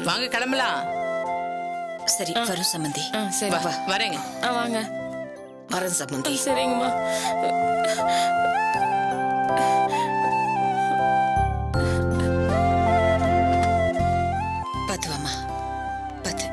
வாங்க கிளம்பலாம். சரி வரும் சம்பந்தி. சரி வரேங்க. வாங்க. வரேன் சம்பந்தி. சரிங்கம்மா. பாத்து வாமா, பாத்து.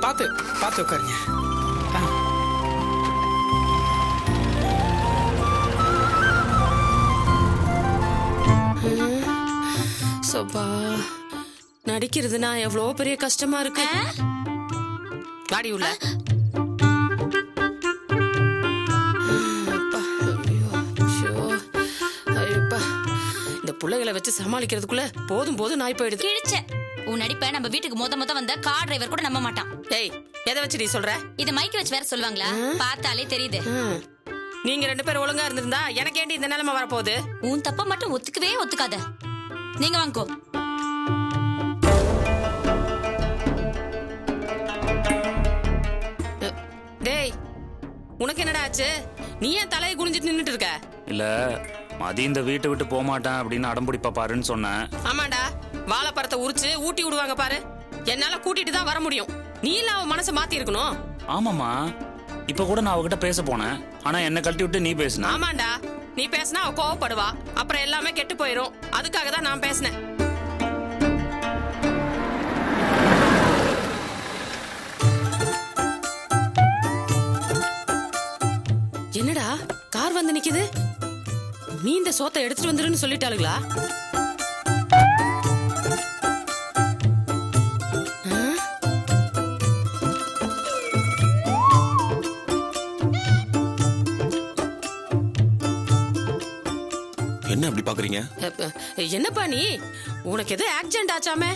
பாத்து பாத்து உட்காருங்க. சோபா நடிக்கிறதுனா எவ்வளவு பெரிய கஷ்டமா இருக்கு. வாடி உள்ள. அப்பா, ஐயோ, ஷோ, ஐயோப்பா. இந்த புள்ளைகளை வச்சு சமாளிக்கிறதுக்குள்ள போதும் போதும் நாய் போயிடுது. கிழிச்ச உன் நடிப்ப நம்ம வீட்டுக்கு மொத்த வந்த கார் டிரைவர் கூட நம்ப மாட்டான். ஏய், எதை வச்சு நீ சொல்ற? இது மைக் வச்சு வேற சொல்லுவாங்களா? பார்த்தாலே தெரியுது. நீங்க 2 பேரும் ஒழுங்கா இருந்திருந்தா எனக்கு ஏண்டி இந்த நிலைமை வரப்போகுது? உன் தப்ப மட்டும் ஒத்துக்கவே ஒத்துக்காத. நீங்க வாங்கோ. டேய், உனக்கு என்னடா ஆச்சு? நீ ஏன் தலையை குனிஞ்சிட்டு நின்னுட்டு இருக்க? இல்ல மதி இந்த வீட்டை விட்டு போக மாட்டேன் அப்படின்னு அடம்பிடிப்பா பாருன்னு சொன்னேன். ஆமாண்டா, வாழைப்பழத்தை உரிச்சு ஊட்டி விடுவாங்க பாரு. என்னால கூட்டிட்டு தான் வர முடியும். நீ இல்ல அவன் மனசை மாத்தி இருக்கணும். ஆமாமா, இப்ப கூட நான் அவகிட்ட பேச போனேன். ஆனா என்ன கழட்டி விட்டு நீ பேசுன. ஆமாண்டா, நீ பேசினா அவ கோவப்படுவா. அப்புறம் எல்லாமே கெட்டு போயிரும். அதுக்காக தான் நான் பேசினேன். என்னடா கார் வந்து நிக்குது? நீ இந்த சோத்தை எடுத்துட்டு வந்துருன்னு சொல்லிட்டாளுங்களா? என்ன அப்படி பாக்குறீங்க? என்னப்பா நீ, உனக்கு எது ஆக்சிடென்ட் ஆச்சாமே?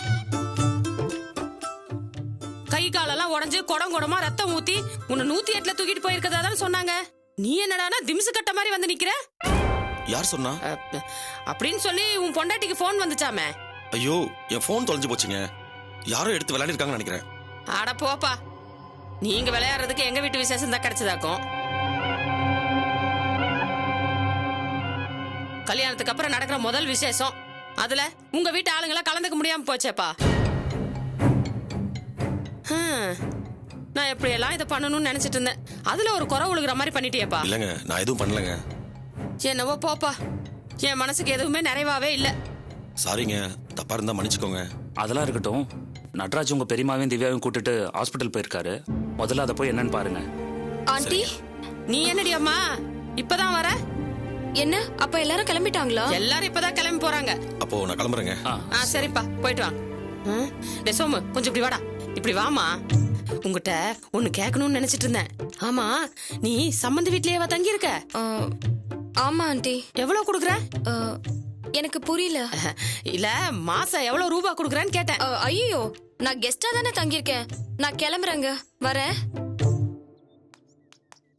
கை காலெல்லாம் உடஞ்சு குடமா ரத்தம் ஊத்தி உன்னை 108ல தூக்கிட்டு போயிருக்கதா தான் சொன்னாங்க. நீ என்னடானா திம்சு கட்ட மாதிரி வந்து நிக்கிற? யார் சொன்னா? அப்படின்னு சொல்லி உன் பொண்டாட்டிக்கு போன் வந்துச்சாமே. ஐயோ, என் போன் தொலைஞ்சு போச்சுங்க. யாரோ எடுத்து விளையாடி இருக்காங்கன்னு நினைக்கிறேன். அட போப்பா, நீங்க விளையாடுறதுக்கு எங்க வீட்டு விசேஷம் தான் கிடைச்சதாக்கும். கல்யாணத்துக்கு அப்புறம் நடக்கிற முதல் விசேஷம், அதுல உங்க வீட்டு ஆளுங்களா கலந்துக்க முடியாம போச்சேப்பா. நான் எப்படியெல்லாம் இதை பண்ணணும்னு நினைச்சிட்டு இருந்தேன். அதுல ஒரு குறை உழுகுற மாதிரி பண்ணிட்டியப்பா. இல்லங்க, நான் எதுவும் பண்ணலங்க. என்னவோ போப்பா, என் மனசுக்கு எதுவுமே நிறைவாவே இல்ல. சாரிங்க, தப்பா இருந்தா மன்னிச்சுக்கோங்க. அதெல்லாம் இருக்கட்டும். நட்ராஜ் உங்க பெரியமாவையும் திவ்யாவையும் கூட்டிட்டு ஹாஸ்பிட்டல் போயிருக்காரு. முதல்ல அதை போய் என்னன்னு பாருங்க. ஆண்டி, நீ என்னடி அம்மா இப்பதான் வர? என்ன அப்ப எல்லாரும் கிளம்பிட்டாங்களா? எல்லாரும் இப்பதான் கிளம்பி போறாங்க. அப்போ நான் கிளம்புறேங்க. சரிப்பா, போயிட்டு வாங்க. டேய் சோமு, கொஞ்சம் இப்படி வாடா. இப்படி வாமா. உங்ககிட்ட ஒண்ணு கேட்கணும்னு நினைச்சிட்டு இருந்தேன். ஆமா, நீ சம்பந்தி வீட்லயேவா தங்கி இருக்க? ஆமா ஆண்டி. எவ்வளவு குடுக்குற? எனக்கு புரியல. இல்ல, மாசம் எவ்வளவு ரூபாய் குடுக்குறேன்னு கேட்டேன். ஐயோ, நான் கெஸ்டா தானே தங்கியிருக்கேன். நான் கிளம்புறேங்க, வரேன்.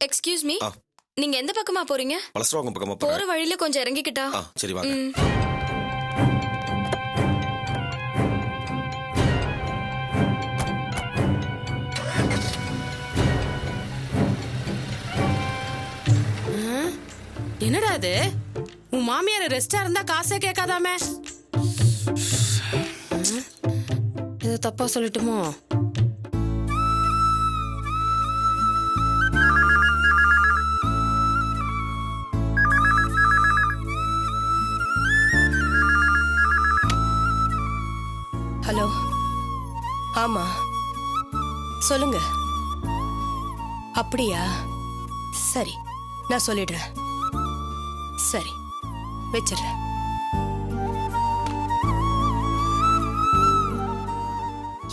எக்ஸ்கியூஸ் மீ, நீங்க எந்த பக்கமா போறீங்க? வலசரவாங்க பக்கமா போற வழியில கொஞ்சம் இறங்கிக்கிட்டா? சரி வாங்க. என்னடா அது? உன் மாமியார் ரெஸ்டா இருந்தா காசே கேட்காதாமே. இது தப்பா சொல்லட்டுமோ? ஹலோ, ஆமா சொல்லுங்க. அப்படியா? சரி, நான் சொல்லிடுறேன். சரி, வச்சிடுறேன்.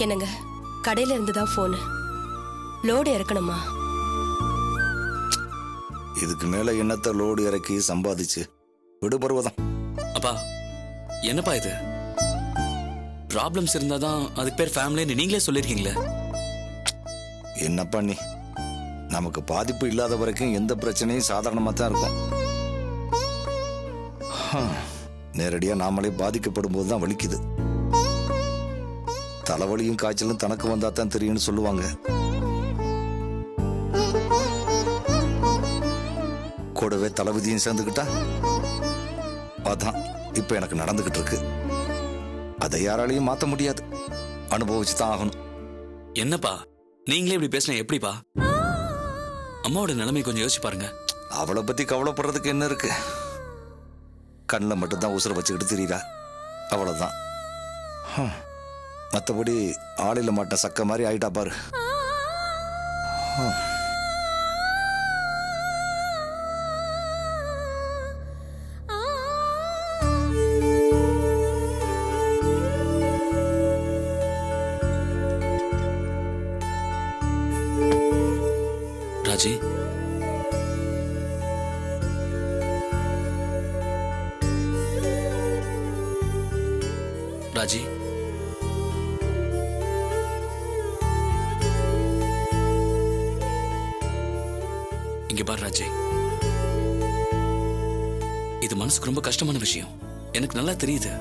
என்னங்க, கடையில இருந்துதான் போனு. லோடு இறக்கணுமா? இதுக்கு மேல என்னத்த லோடு இறக்கி சம்பாதிச்சு விடுபடுவதான். அப்பா, என்னப்பா இது? ப்ராப்ளம்ஸ் இருந்தாதான் அதுக்கு பேர் ஃபேமிலின்னு நீங்களே சொல்லிருக்கீங்களே. என்னப்பா நீ, நமக்கு பாதிப்பு இல்லாத வரைக்கும் எந்த பிரச்சனையும் சாதாரணமா தான் இருக்கும். நேரடியா நாமளே பாதிக்கப்படும் போதுதான் வலிக்குது. தலைவலியும் காய்ச்சலும் தனக்கு வந்தா தான் தெரியும்னு சொல்லுவாங்க. கூடவே தலைவிதியும் சேர்ந்துக்கிட்டா அதான் இப்ப எனக்கு நடந்துகிட்டு இருக்கு. அதை யாராலையும் மாத்த முடியாது, அனுபவிச்சு தான் ஆகணும். என்னப்பா நீங்களே இப்படி பேசினா எப்படிப்பா? அம்மாவோட நிலைமை கொஞ்சம் யோசிச்சு பாருங்க. அவளை பத்தி கவலைப்படுறதுக்கு என்ன இருக்கு? கண்ணில் மட்டும்தான் உசுரை வச்சுக்கிட்டு தெரியுறா, அவ்வளவுதான். மற்றபடி ஆளில மாட்ட சக்க மாதிரி ஆயிட்டா பாரு. ராஜி, ராஜி, இங்க பாரு ராஜி, இது மனசுக்கு ரொம்ப கஷ்டமான விஷயம், எனக்கு நல்லா தெரியுது.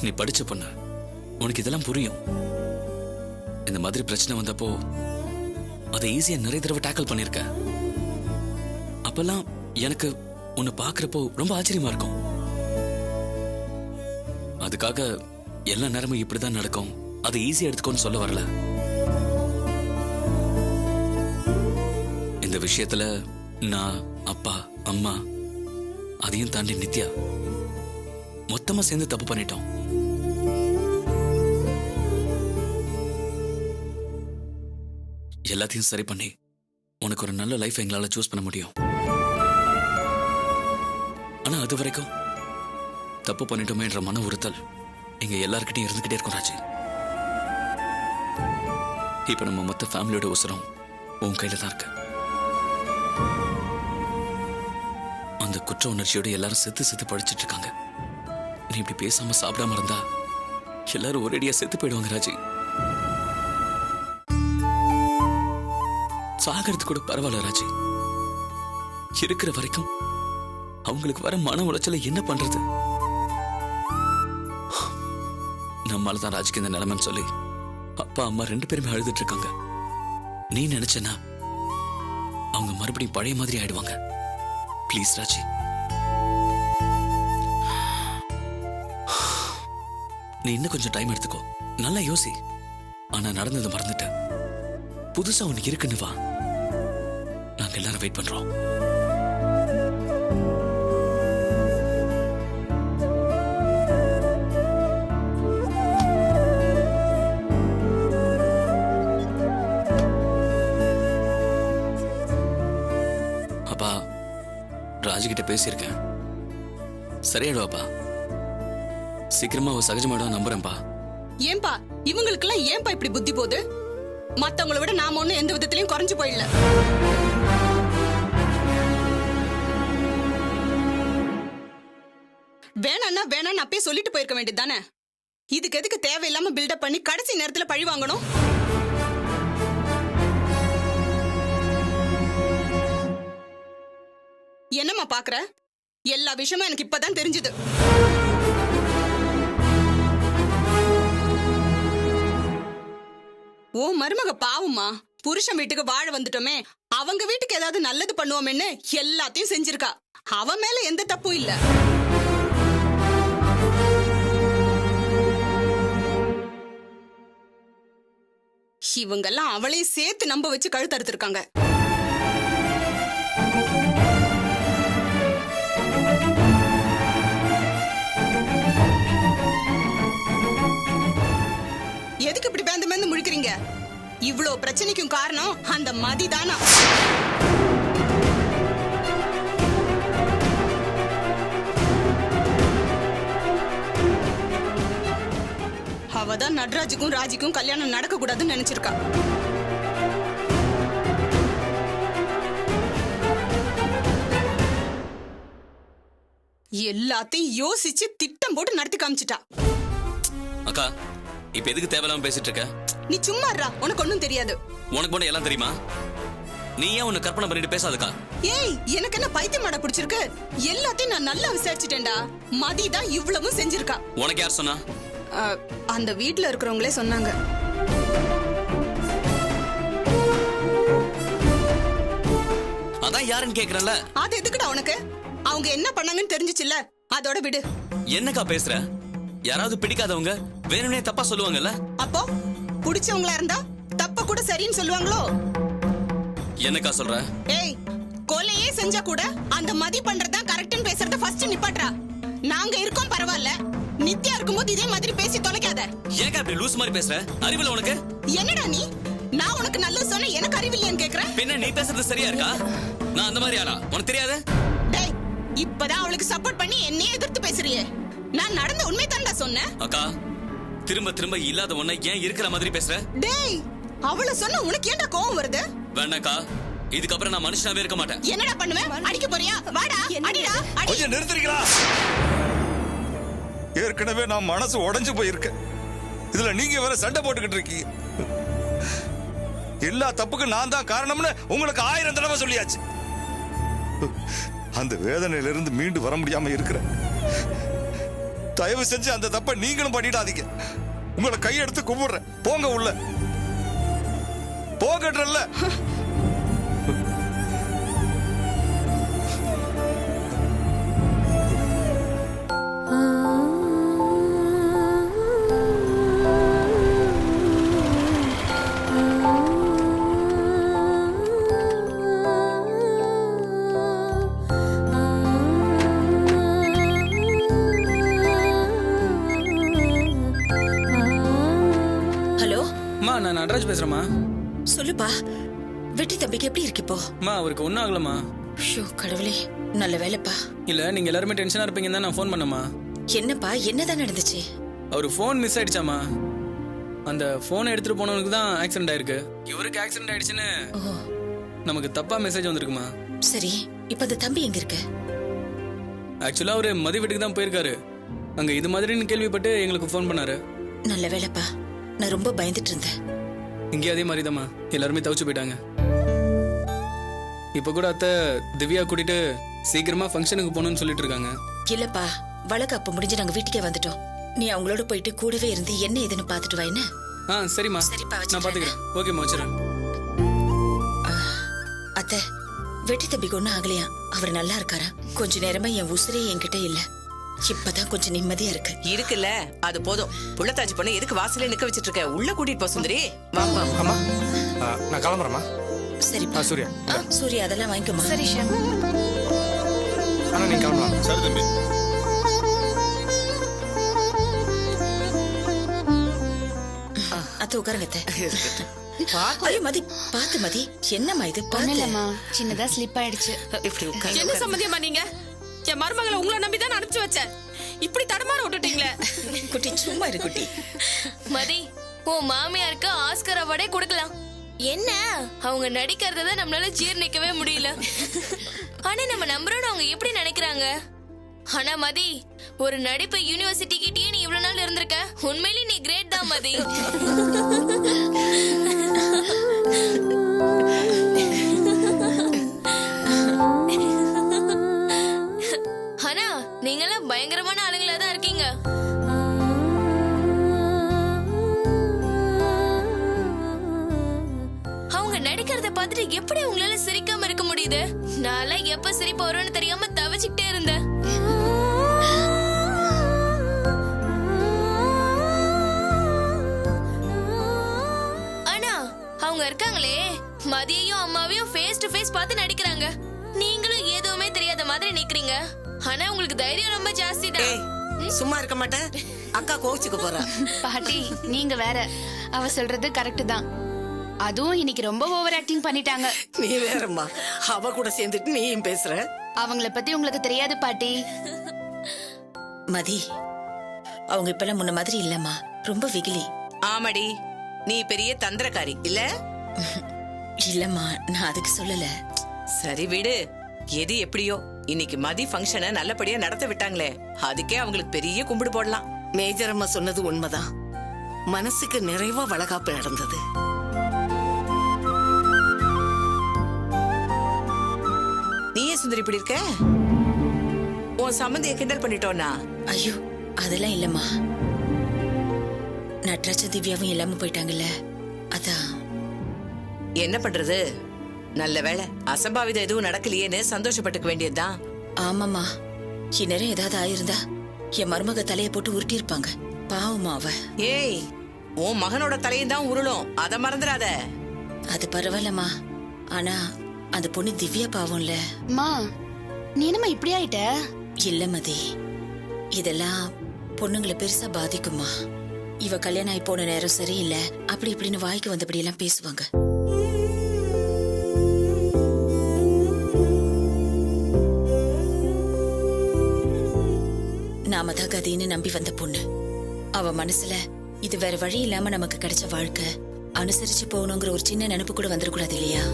நீ படிச்ச பொண்ணு, உனக்கு இதெல்லாம் புரியும். இந்த மாதிரி பிரச்சனை வந்தப்போ அதை ஈஸியா நிறைய தடவை டேக்கிள் பண்ணிருக்க. அப்பெல்லாம் எனக்கு உன்னை பாக்குறப்போ ரொம்ப ஆச்சரியமா இருக்கும். அதுக்காக எல்லா நேரமும் இப்படிதான் நடக்கும், அதை ஈஸியா எடுத்துக்கோன்னு சொல்ல வரல. இந்த விஷயத்துல நான், அப்பா, அம்மா, அதையும் தாண்டி நித்யா மொத்தமா சேர்ந்து தப்பு பண்ணிட்டோம். எல்லாத்தையும் சரி பண்ணி உனக்கு ஒரு நல்ல லைஃப் எங்களால சூஸ் பண்ண முடியும். ஆனா அது வரைக்கும் தப்பு பண்ணிட்டோமேன்ற மன உறுத்தல் எங்க எல்லார்கிட்டையும் இருந்துகிட்டே இருக்கும் ராஜி. இப்ப நம்ம மொத்த ஃபேமிலியோட உசரம் உன் கையில தான் இருக்கு. அந்த குற்ற உணர்ச்சியோட எல்லாரும் செத்து படிச்சிட்டு இருக்காங்க. நீ இப்படி பேசாம சாப்பிடாம இருந்தா எல்லாரும் ஒரேடியா செத்து போயிடுவாங்க ராஜி. சாகிறது கூட பரவாயில்ல ராஜி, இருக்கிற வரைக்கும் அவங்களுக்கு வர மன உளைச்சல என்ன பண்றது? நம்மாலதான் ராஜிக்கு இந்த நிலைமைன்னு சொல்லி அப்பா அம்மா 2 பேருமே அழுதுட்டு இருக்காங்க. நீ நினைச்சனா அவங்க மறுபடியும் பழைய மாதிரி ஆயிடுவாங்க. ப்ளீஸ் ராஜி, நீ இன்னும் கொஞ்சம் டைம் எடுத்துக்கோ, நல்லா யோசி. ஆனா நடந்ததை மறந்துட்ட, புதுசா உனக்கு இருக்குன்னு வா. நாங்க எல்லாரும் வெயிட் பண்றோம். அப்பா, ராஜிகிட்ட பேசியிருக்கேன், சரியாயிடுவாப்பா. சீக்கிரமா அவ சகஜமாயிடும் நம்புறேன்ப்பா. ஏன்பா இவங்களுக்கெல்லாம் ஏன்பா இப்படி புத்தி போகுது? மத்தவங்களை விட நாம ஒண்ணும் எந்த விதத்திலயும் குறைஞ்சு போயிடல. வேணான்னு அப்பயே சொல்லிட்டு போயிருக்க வேண்டியது தானே. இதுக்கு எதுக்கு தேவையில்லாம பில்டப் பண்ணி கடைசி நேரத்துல பழி வாங்கணும்? என்னம்மா பாக்குற? எல்லா விஷயமும் எனக்கு இப்பதான் தெரிஞ்சது. ஓ மருமக பாவமா, புருஷன் வீட்டுக்கு வாழ வந்துட்டோமே, அவங்க வீட்டுக்கு ஏதாவது நல்லது பண்ணுவோமேன்னு எல்லாத்தையும் செஞ்சிருக்கா. அவ மேல எந்த தப்பும் இல்ல. இவங்கெல்லாம் அவளையும் சேர்த்து நம்ப வச்சு கழுத்தறுத்திருக்காங்க. எதுக்கு இப்படி பேந்து பேந்து முழிக்கிறீங்க? இவ்ளோ பிரச்சனைக்கும் காரணம் அந்த மதிதானா? அவதான் நட்ராஜுக்கும் ராஜிக்கும் கல்யாணம் நடக்க கூடாதுன்னு நினைச்சிருக்கா. எல்லாத்தையும் யோசிச்சு திட்டம் போட்டு நடத்தி காமிச்சிட்டா. அக்கா, இப்ப எதுக்கு தேவையில்லாம பேசிட்டு இருக்க? நீ சும்மா இருடா, உனக்கு ஒண்ணும் தெரியாது. உனக்கு மட்டும் எல்லாம் தெரியுமா? நீ ஏன் உன்னை கற்பனை பண்ணிட்டு பேசாதக்கா? ஏய், எனக்கு என்ன பைத்தியமாடா பிடிச்சிருக்கு? எல்லாத்தையும் நான் நல்லா விசாரிச்சுட்டேன்டா. மதிதான் இவ்வளவும் செஞ்சிருக்கா. உனக்கு யார் சொன்னா? அந்த வீட்ல இருக்கிறவங்களே சொன்னாங்க. அதான் யாருன்னு கேக்குறேன்ல. அது எதுக்குடா உனக்கு? அவங்க என்ன பண்ணாங்கன்னு தெரிஞ்சுச்சுல்ல, அதோட விடு. என்னக்கா பேசுற? யாராவது பிடிக்காதவங்க வேணும்னே தப்பா சொல்லுவாங்கல்ல? அப்போ புடிச்சவங்களா இருந்தா தப்ப கூட சரின்னு சொல்லுவாங்களோ? என்னக்கா சொல்ற? ஏய், கொலையே செஞ்சா கூட அந்த மதி பண்றதா கரெக்ட்னு பேசுறத ஃபர்ஸ்ட் நிப்பாட்றா. நாங்க இருக்கோம் பரவாயில்ல, நித்யா இருக்கும்போது இதே மாதிரி பேசி தொலைக்காத. ஏன்க்கா இப்படி லூஸ் மாதிரி பேசுற? அறிவில்ல உனக்கு? என்னடா நீ? நான் உனக்கு நல்லது சொன்ன, எனக்கு அறிவில்லையான்னு கேக்குறேன். பின்ன நீ பேசுறது சரியா இருக்கா? நான் அந்த மாதிரி ஆளா? உனக்கு தெரியாது? டேய், இப்பதான் அவளுக்கு சப்போர்ட் பண்ணி என்னையே எதிர்த்து பேசுறியே. நான் நடந்த உண்மை தான்டா சொன்னேன். அக்கா, திரும்ப திரும்ப இல்லாத ஒன்ன ஏன் இருக்கிற மாதிரி பேசுற? டேய், அவள சொன்ன உனக்கு ஏன்டா கோவம் வருது? வேண்டாக்கா, இதுக்கப்புறம் நான் மனுஷனாவே இருக்க மாட்டேன். என்னடா பண்ணுவேன்? அடிக்க போறியா? வாடா, அடிடா, அடி. கொஞ்சம் நிறுத்துறீங்களா? ஏற்கனவே நான் மனசு உடைஞ்சு போயிருக்கேன். இதுல நீங்க வேற சண்டை போட்டுக்கிட்டு இருக்கீங்க. எல்லா தப்புக்கு நான் தான் காரணம்னு உங்களுக்கு 1000 தடவை சொல்லியாச்சு. அந்த வேதனையிலிருந்து மீண்டு வர முடியாம இருக்கிறேன். தயவு செஞ்சு அந்த தப்பை நீங்களும் பண்ணிடாதீங்க. உங்களை கையெடுத்து கும்பிடுறேன். போங்க உள்ள போகட்டுறல்ல. ஹலோ, அம்மா, நான் நடராஜ் பேசுறேம்மா. சொல்லுப்பா. வெற்றி தம்பிக்கு எப்படி இருக்கு இப்போ? அம்மா, அவருக்கு ஒன்றும் ஆகலம்மா. ஷோ கடவுளே, நல்ல வேலைப்பா. இல்ல, நீங்க எல்லாருமே டென்ஷனா இருப்பீங்கன்னு தான் நான் ஃபோன் பண்ணேம்மா. என்னப்பா, என்னதான் நடந்துச்சு? அவர் ஃபோன் மிஸ் ஆயிடுச்சாம்மா. அந்த ஃபோனை எடுத்துட்டு போனவனுக்கு தான் ஆக்சிடென்ட் ஆயிருக்கு. இவருக்கு ஆக்சிடென்ட் ஆயிடுச்சுன்னு ஓ, நமக்கு தப்பா மெசேஜ் வந்திருக்குமா. சரி. இப்ப அந்த தம்பி எங்க இருக்கு? ஆக்சுவலா அவரு மதி வீட்டுக்கு தான் போயிருக்காரு. அங்க இது மாதிரின்னு கேள்விப்பட்டு எங்களுக்கு ஃபோன் பண்ணாரு. நல்ல வேலைப்பா. நான் ரொம்ப பயந்துட்டு இருந்தேன். இங்கே அதே மாதிரி தாம்மா, எல்லாருமே தவிச்சு போயிட்டாங்க. இப்ப கூட அத்தை திவ்யா கூட்டிட்டு சீக்கிரமா ஃபங்க்ஷனுக்கு போகணும்னு சொல்லிட்டு இருக்காங்க. இல்லப்பா, வழக்கு முடிஞ்சு நாங்க வீட்டுக்கே வந்துட்டோம். நீ அவங்களோட போயிட்டு கூடவே இருந்து என்ன ஏதுன்னு பாத்துட்டு வா. என்ன? சரிம்மா, சரிப்பா, நான் பாத்துக்கிறேன். ஓகேம்மா, வச்சுறேன். அத்தை, வெற்றி தம்பிக்கு ஒண்ணும் ஆகலையா? அவர் நல்லா இருக்காரா? கொஞ்ச நேரமா என் உசுரே என்கிட்ட இல்ல. இப்பதான் கொஞ்சம் நிம்மதியா இருக்கு. இருக்குல்ல, அது போதும். புள்ளத்தாச்சி பொண்ணு எதுக்கு வாசல்ல நிக்க வச்சிட்டு இருக்க? உள்ள கூட்டிட்டு போ சுந்தரி. வா வா. அம்மா, நான் கிளம்புறேம்மா. சரிப்பா. சூர்யா. சூர்யா, அதெல்லாம் வாங்கிக்கோமா. சரி ஷாம். ஆனா நீங்க கிளம்பலாம். சரி தம்பி. அத்தை உட்காருங்க அத்தை. ஐயோ மதி, பாத்து மதி. என்னம்மா இது? பண்ணலம்மா, சின்னதா ஸ்லிப் ஆயிடுச்சு. இப்படி உட்காரு. என்ன சம்மந்தியமா நீங்க? என் மருமகளை உங்களை நம்பி தான் அனுப்பிச்சு வச்சேன். இப்படி தடமாற விட்டுட்டீங்களே. குட்டி சும்மா இரு குட்டி. மதி, உன் மாமியாருக்கு ஆஸ்கர் அவார்டே கொடுக்கலாம். என்ன, அவங்க நடிக்கிறத நம்மளால ஜீர்ணிக்கவே முடியல. ஆனா நம்ம நம்புறோம் அவங்க எப்படி நினைக்கிறாங்க? ஆனா மதி, ஒரு நடிப்பு யூனிவர்சிட்டி கிட்டயே நீ இவ்வளவு நாள் இருந்திருக்க. உண்மையிலே நீ கிரேட் தான் மதி. ஆனா நீங்கெல்லாம் பயங்கரமான ஆளுங்களா தான் இருக்கீங்க. அவங்க நடிக்கிறத பார்த்துட்டு எப்படி உங்களால சிரிக்காம இருக்க முடியுது? நான் எப்ப சிரிப்பு வரும்னு தெரியாம தவிச்சுக்கிட்டே இருந்தேன். ஆனா அவங்க இருக்காங்களே, மதியையும் அம்மாவையும் ஃபேஸ் டு ஃபேஸ் பார்த்து நடிக்கிறாங்க. நீங்களும் எதுவுமே தெரியாத மாதிரி நிக்கிறீங்க. ஆனா உங்களுக்கு தைரியம் ரொம்ப ஜாஸ்தி தான். சும்மா இருக்க மாட்டேன். அக்கா கோவிச்சுக்க போறா. பாட்டி, நீங்க வேற. அவ சொல்றது கரெக்ட் தான். அதுவும் இன்னைக்கு ரொம்ப ஓவர் ஆக்டிங் பண்ணிட்டாங்க. நீ வேறம்மா, அவ கூட சேர்ந்துட்டு நீயும் பேசுற. அவங்கள பத்தி உங்களுக்கு தெரியாது பாட்டி. மதி, அவங்க இப்பெல்லாம் முன்ன மாதிரி இல்லம்மா. ரொம்ப வெகிலி. ஆமாடி, நீ பெரிய தந்திரக்காரி இல்ல? இல்லம்மா, நான் அதுக்கு சொல்லல. சரி விடு. எது எப்படியோ, இன்னைக்கு மதி ஃபங்க்ஷனை நல்லபடியா நடத்த விட்டாங்களே, அதுக்கே அவங்களுக்கு பெரிய கும்பிடு போடலாம். மேஜர் அம்மா சொன்னது உண்மைதான். மனசுக்கு நிறைவா வளகாப்பு நடந்தது. நீயே சுந்தரி இப்படி இருக்க? உன் சம்பந்திய கிண்டல் பண்ணிட்டோன்னா? ஐயோ, அதெல்லாம் இல்லம்மா. நட்ராஜ திவ்யாவும் இல்லாம போயிட்டாங்கல்ல, அதான். என்ன பண்றது? நல்ல வேளை அசம்பாவிதம் எதுவும் நடக்கலையேன்னு சந்தோஷப்பட்டுக்க வேண்டியதுதான். ஆமாமா, இந்நேரம் ஏதாவது ஆயிருந்தா என் மருமக தலையை போட்டு உருட்டி இருப்பாங்க. பாவமா அவ. ஏய், உன் மகனோட தலையும் தான் உருளும், அத மறந்துடாத. அது பரவாயில்லம்மா, ஆனா அந்த பொண்ணு திவ்யா பாவம்ல. மா நீ என்னம்மா இப்படி ஆயிட்ட? இல்ல மதி, இதெல்லாம் பொண்ணுங்களை பெருசா பாதிக்குமா. இவ கல்யாணம் ஆகி போன நேரம் சரியில்லை, அப்படி இப்படின்னு வாய்க்கு வந்தபடி எல்லாம் பேசுவாங்க. நாம தான் கதின்னு நம்பி வந்த பொண்ணு. அவ மனசுல இது வேற வழி இல்லாம நமக்கு கிடைச்ச வாழ்க்கை, அனுசரிச்சு போகணுங்கிற ஒரு சின்ன நினைப்பு கூட வந்துடக்கூடாது இல்லையா?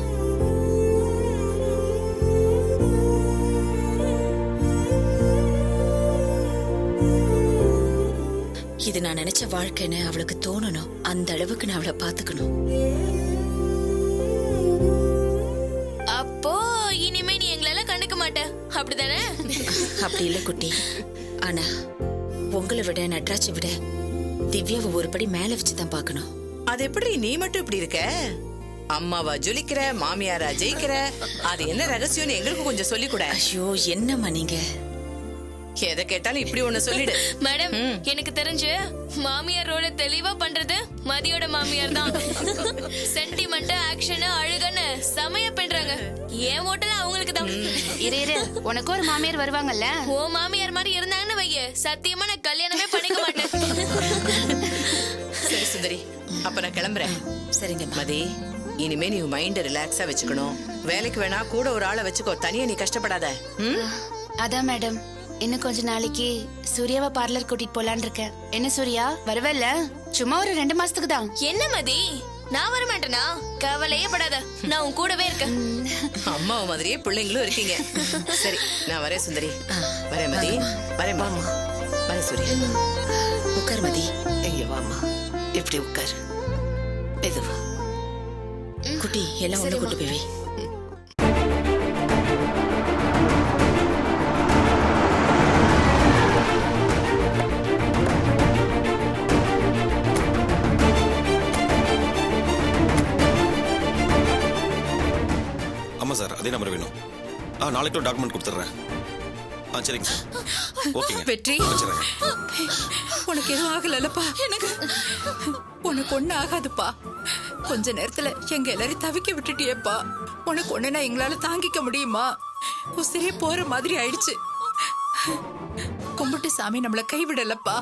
இது நான் நினைச்ச வாழ்க்கைன்னு அவளுக்கு தோணணும். அந்த அளவுக்கு நான் அவளை பாத்துக்கணும். அப்போ இனிமே நீ எங்களால கண்டுக்க மாட்ட, அப்படிதானே? அப்படி இல்ல குட்டி, ஆனா உங்களை விட நட்ராஜை விட திவ்யாவை ஒரு படி மேல வச்சுதான் பாக்கணும். அது எப்படி நீ மட்டும் இப்படி இருக்க? அம்மாவா ஜொலிக்கிற, மாமியாரா ஜெயிக்கிற, அது என்ன ரகசியம்னு எங்களுக்கு கொஞ்சம் சொல்லி கூட. ஐயோ என்னம்மா நீங்க எதை கேட்டாலும் இப்படி ஒண்ணு சொல்லிடு. மேடம், எனக்கு தெரிஞ்சு மாமியார் ரோல தெளிவா பண்றது மதியோட மாமியார் தான். சென்டிமெண்ட், ஆக்ஷன், அழுகன்னு சமய பண்றாங்க. ஏன் ஓட்டல அவங்களுக்கு தான். இரு இரு, உனக்கு ஒரு மாமியார் வருவாங்கல்ல. ஓ மாமியார் மாதிரி இருந்தாங்கன்னு வைய, சத்தியமா நான் கல்யாணமே பண்ணிக்க மாட்டேன். சரி சுந்தரி, அப்ப நான் கிளம்புறேன். சரிங்க மதி, இனிமே நீ மைண்ட் ரிலாக்ஸா வச்சுக்கணும். வேலைக்கு வேணா கூட ஒரு ஆளை வச்சுக்கோ, தனியா நீ கஷ்டப்படாத. அதான் மேடம், இன்னும் கொஞ்ச நாளைக்கு சூர்யாவை பார்லர் கூட்டிட்டு போலான்னு இருக்கேன். என்ன சூர்யா, வருவல்ல? சும்மா ஒரு 2 மாசத்துக்கு தான். என்ன மதி, நான் வர மாட்டேனா? கவலையே படாத, நான் உன் கூடவே இருக்கேன். அம்மாவை மாதிரியே பிள்ளைங்களும் இருக்கீங்க. சரி, நான் வரேன் சுந்தரி. வரேன் மதி, வரேன் பாமா, வரேன் சூர்யா. உட்கார் மதி. இங்க வாமா, இப்படி உட்கார். மெதுவா. குட்டி எல்லாம் ஒண்ணு கூட்டு போய் வை. ஆமா சார், அதே நம்பர் வேணும். நாளைக்கு ஒரு டாக்குமெண்ட் கொடுத்துட்றேன். சரிங்க சார். ஓகேங்க. வெற்றி, உனக்கு எதுவும் ஆகலப்பா? எனக்கு உனக்கு ஒண்ணு ஆகாதுப்பா. கொஞ்ச நேரத்துல எங்க எல்லாரையும் தவிக்க விட்டுட்டியேப்பா. உனக்கு ஒண்ணுனா எங்களால தாங்கிக்க முடியுமா? உசிரே போற மாதிரி ஆயிடுச்சு. கும்பிட்டு சாமி நம்மள கைவிடலப்பா.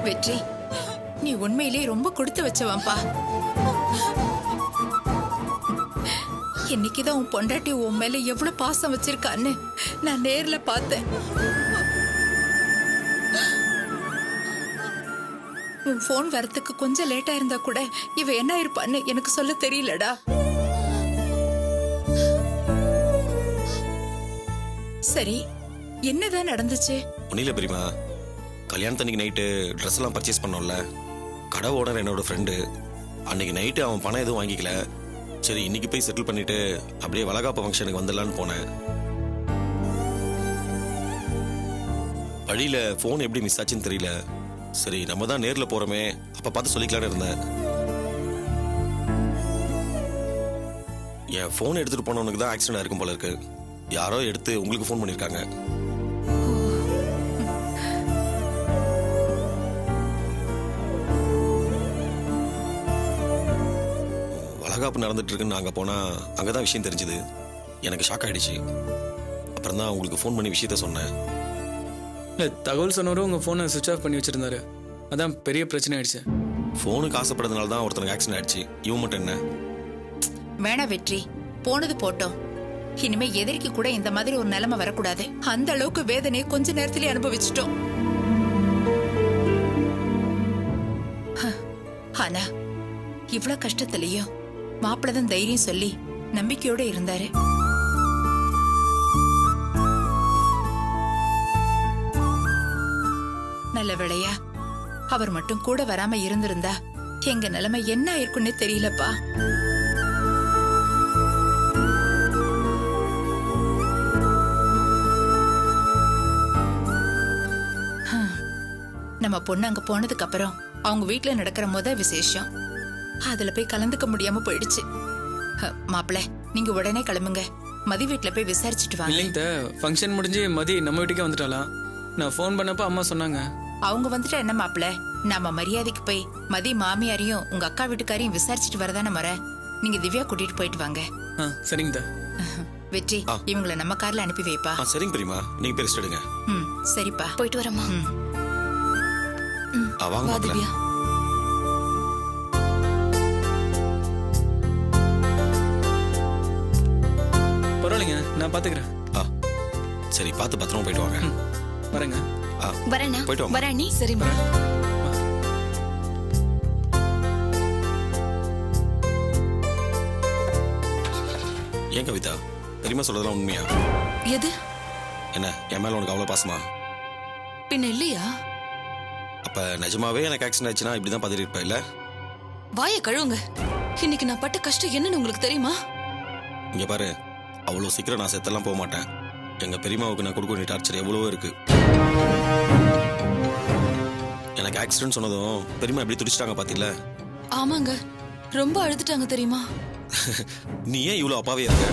வெற்றி, நீ உண்மையிலேயே ரொம்ப கொடுத்து வச்சவன்பா. இன்னைக்குதான் உன் பொண்டாட்டி உன் மேல எவ்வளவு பாசம் வச்சிருக்கான்னு நான் நேர்ல பார்த்தேன். உன் போன் வரத்துக்கு கொஞ்சம் லேட்டா இருந்தா கூட இவ என்ன இருப்பான்னு எனக்கு சொல்ல தெரியலடா. சரி, என்னதான் நடந்துச்சு? ஒன்னில பெரியமா, கல்யாணத்தன்னைக்கு நைட்டு ட்ரெஸ் எல்லாம் பர்ச்சேஸ் பண்ணோம்ல, கடை ஓனர் என்னோட ஃப்ரெண்டு. அன்னைக்கு நைட்டு அவன் பணம் எதுவும் வாங்கிக்கல. சரி, இன்னைக்கு போய் செட்டில் பண்ணிட்டு அப்படியே வளகாப்பு ஃபங்க்ஷனுக்கு வந்துடலான்னு போனேன். வழியில போன் எப்படி மிஸ் ஆச்சுன்னு தெரியல. சரி, நம்ம தான் நேர்ல போறோமே, அப்ப பார்த்து சொல்லிக்கலான்னு இருந்தேன். என் போன் எடுத்துட்டு போனவனுக்கு தான் ஆக்சிடென்ட் ஆயிருக்கும் போல இருக்கு. யாரோ எடுத்து உங்களுக்கு போன் பண்ணிருக்காங்க. வளகாப்பு நடந்துட்டு இருக்குன்னு அங்க போனா அங்கதான் விஷயம் தெரிஞ்சது. எனக்கு ஷாக் ஆயிடுச்சு. அப்புறம் தான் உங்களுக்கு ஃபோன் பண்ணி விஷயத்த சொன்னேன். இல்லை, தகவல் சொன்னவரும் உங்கள் ஃபோனை சுவிட்ச் ஆஃப் பண்ணி வச்சிருந்தாரு. அதான் பெரிய பிரச்சனை ஆயிடுச்சு. ஃபோனுக்கு ஆசைப்படுறதுனால தான் ஒருத்தனுக்கு ஆக்சிடென்ட் ஆயிடுச்சு. இவன் மட்டும் என்ன? வேணா வெற்றி, போனது போட்டோம். இனிமே எதிரிக்கு கூட இந்த மாதிரி ஒரு நிலைமை வரக்கூடாது. அந்த அளவுக்கு வேதனையை கொஞ்ச நேரத்திலே அனுபவிச்சிட்டோம். ஆனா இவ்வளவு கஷ்டத்திலயும் மாப்பிள்ளதான் தைரியம் சொல்லி நம்பிக்கையோட இருந்தாரு. நல்ல வேளையா அவர் மட்டும் கூட வராம இருந்திருந்தா எங்க நிலைமை என்ன ஆயிருக்குன்னு தெரியலப்பா. நம்ம பொண்ணு அங்க போனதுக்கு அப்புறம் அவங்க வீட்ல நடக்கிற விசேஷம். அதுல போய் கலந்துக்க முடியாம போயிடுச்சு. மாப்பிள்ள, நீங்க உடனே கிளம்புங்க. மதி வீட்ல போய் விசாரிச்சுட்டு வாங்க. இல்லைங்க ஃபங்க்ஷன் முடிஞ்சு மதி நம்ம வீட்டுக்கே வந்துட்டாலாம். நான் ஃபோன் பண்ணப்ப அம்மா சொன்னாங்க. அவங்க வந்துட்டா என்ன மாப்பிள்ள, நாம மரியாதைக்கு போய் மதி மாமியாரையும் உங்க அக்கா வீட்டுக்காரையும் விசாரிச்சுட்டு வரதானே மர. நீங்க திவ்யா கூட்டிட்டு போயிட்டு வாங்க. சரிங்க. வெற்றி, இவங்களை நம்ம கார்ல அனுப்பி வைப்பா. சரிங்க பெரியமா, நீங்க பேர் எடுங்க. சரிப்பா, போயிட்டு வரமா. வாங்க மாப்பிள்ள. பரவாயில்லைங்க, நான் பாத்துக்கிறேன். சரி, பார்த்து பத்திரமா போயிட்டு வாங்க. வரேங்க. வரேண்ணா. போயிட்டு வாங்க. வரேன். சரிம்மா. ஏன் கவிதா, பெரியமா சொல்றதெல்லாம் உண்மையா? எது? என்ன, என் மேல உனக்கு அவ்வளவு பாசமா? பின்ன இல்லையா? அப்ப நிஜமாவே எனக்கு ஆக்சிடென்ட் ஆச்சுன்னா இப்படிதான் பதறி இருப்ப இல்ல? வாய கழுவுங்க. இன்னைக்கு நான் பட்ட கஷ்டம் என்னன்னு உங்களுக்கு தெரியுமா? இங்க பாரு, அவ்வளவு சீக்கிரம் நான் செத்தெல்லாம் போக மாட்டேன். எங்க பெரியமாவுக்கு நான் கொடுக்க வேண்டிய டார்ச்சர் எவ்வளவோ இருக்கு. எனக்கு ஆக்சிடென்ட் சொன்னதும் பெரியமா எப்படி துடிச்சிட்டாங்க பாத்தீங்களா? ஆமாங்க, ரொம்ப அழுதுட்டாங்க தெரியுமா? நீ ஏன் இவ்வளவு அப்பாவே இருக்க?